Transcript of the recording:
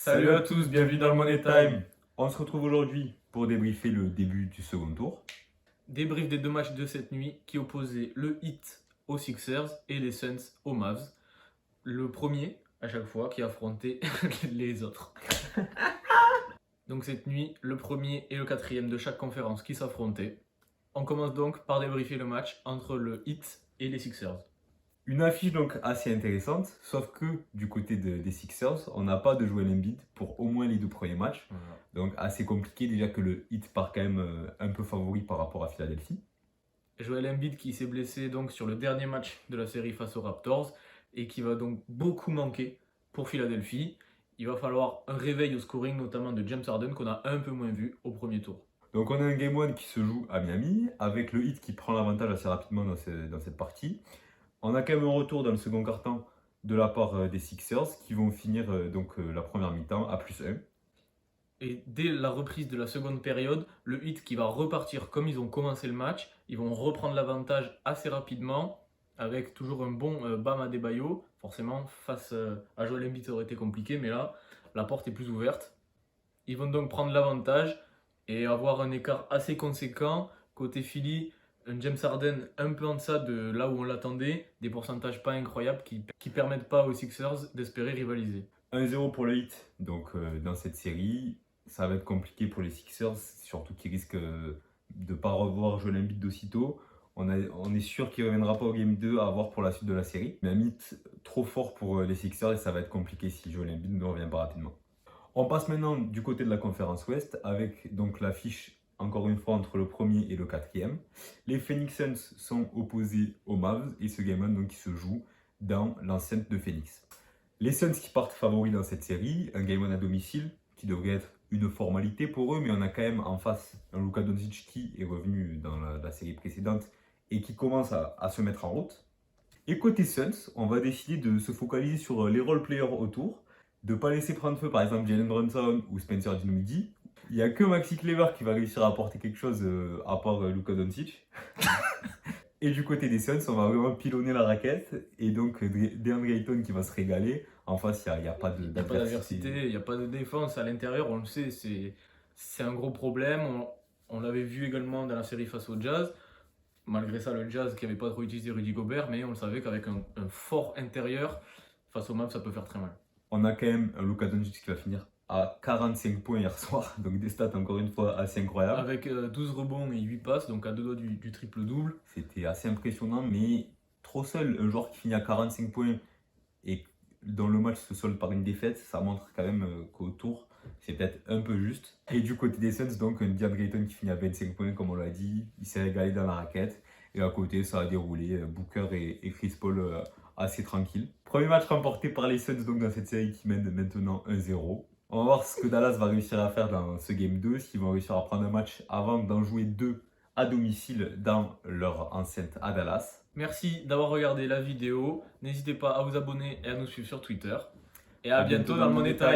Salut à tous, bienvenue dans le Money Time. On se retrouve aujourd'hui pour débriefer le début du second tour. Débrief des deux matchs de cette nuit qui opposaient le Heat aux Sixers et les Suns aux Mavs. Le premier, à chaque fois, qui affrontait les autres. Donc cette nuit, le premier et le quatrième de chaque conférence qui s'affrontaient. On commence donc par débriefer le match entre le Heat et les Sixers. Une affiche donc assez intéressante, sauf que du côté des Sixers, on n'a pas de Joel Embiid pour au moins les deux premiers matchs. Voilà. Donc assez compliqué déjà que le Heat part quand même un peu favori par rapport à Philadelphie. Joel Embiid qui s'est blessé donc sur le dernier match de la série face aux Raptors et qui va donc beaucoup manquer pour Philadelphie. Il va falloir un réveil au scoring notamment de James Harden qu'on a un peu moins vu au premier tour. Donc on a un Game 1 qui se joue à Miami, avec le Heat qui prend l'avantage assez rapidement dans cette partie. On a quand même un retour dans le second quart-temps de la part des Sixers qui vont finir la première mi-temps à +1. Et dès la reprise de la seconde période, le Heat qui va repartir comme ils ont commencé le match, ils vont reprendre l'avantage assez rapidement avec toujours un bon Bam Adebayo. Forcément, face à Joel Embiid, ça aurait été compliqué, mais là, la porte est plus ouverte. Ils vont donc prendre l'avantage et avoir un écart assez conséquent. Côté Philly, un James Harden un peu en deçà de là où on l'attendait, des pourcentages pas incroyables qui permettent pas aux Sixers d'espérer rivaliser. 1-0 pour le Heat, donc dans cette série, ça va être compliqué pour les Sixers, surtout qu'ils risquent de ne pas revoir Joel Embiid d'aussitôt. On est sûr qu'il ne reviendra pas au Game 2 à voir pour la suite de la série. Mais un Heat trop fort pour les Sixers et ça va être compliqué si Joel Embiid ne revient pas rapidement. On passe maintenant du côté de la conférence Ouest avec donc l'affiche encore une fois entre le premier et le quatrième. Les Phoenix Suns sont opposés aux Mavs et ce Game 1 donc, qui se joue dans l'enceinte de Phoenix. Les Suns qui partent favoris dans cette série, un Game 1 à domicile qui devrait être une formalité pour eux, mais on a quand même en face un Luka Doncic qui est revenu dans la série précédente et qui commence à se mettre en route. Et côté Suns, on va décider de se focaliser sur les role players autour, de ne pas laisser prendre feu par exemple Jalen Brunson ou Spencer Dinwiddie. Il n'y a que Maxi Kleber qui va réussir à apporter quelque chose à part Luka Doncic. Et du côté des Suns, on va vraiment pilonner la raquette. Et donc, DeAndre Ayton qui va se régaler. En face, il n'y a pas d'adversité, il n'y a pas de défense à l'intérieur, on le sait, c'est un gros problème. On l'avait vu également dans la série face au Jazz. Malgré ça, le Jazz qui n'avait pas trop utilisé Rudy Gobert, mais on le savait qu'avec un fort intérieur, face au Mavs, ça peut faire très mal. On a quand même un Luka Doncic qui va finir à 45 points hier soir, donc des stats encore une fois assez incroyables. Avec 12 rebonds et 8 passes, donc à deux doigts du triple-double. C'était assez impressionnant, mais trop seul. Un joueur qui finit à 45 points et dont le match se solde par une défaite, ça montre quand même qu'autour, c'est peut-être un peu juste. Et du côté des Suns, donc un DeAndre Ayton qui finit à 25 points, comme on l'a dit, il s'est régalé dans la raquette. Et à côté, ça a déroulé, Booker et Chris Paul assez tranquille. Premier match remporté par les Suns donc dans cette série qui mène maintenant 1-0. On va voir ce que Dallas va réussir à faire dans ce Game 2, s'ils vont réussir à prendre un match avant d'en jouer 2 à domicile dans leur enceinte à Dallas. Merci d'avoir regardé la vidéo. N'hésitez pas à vous abonner et à nous suivre sur Twitter. Et à bientôt dans le Money Time.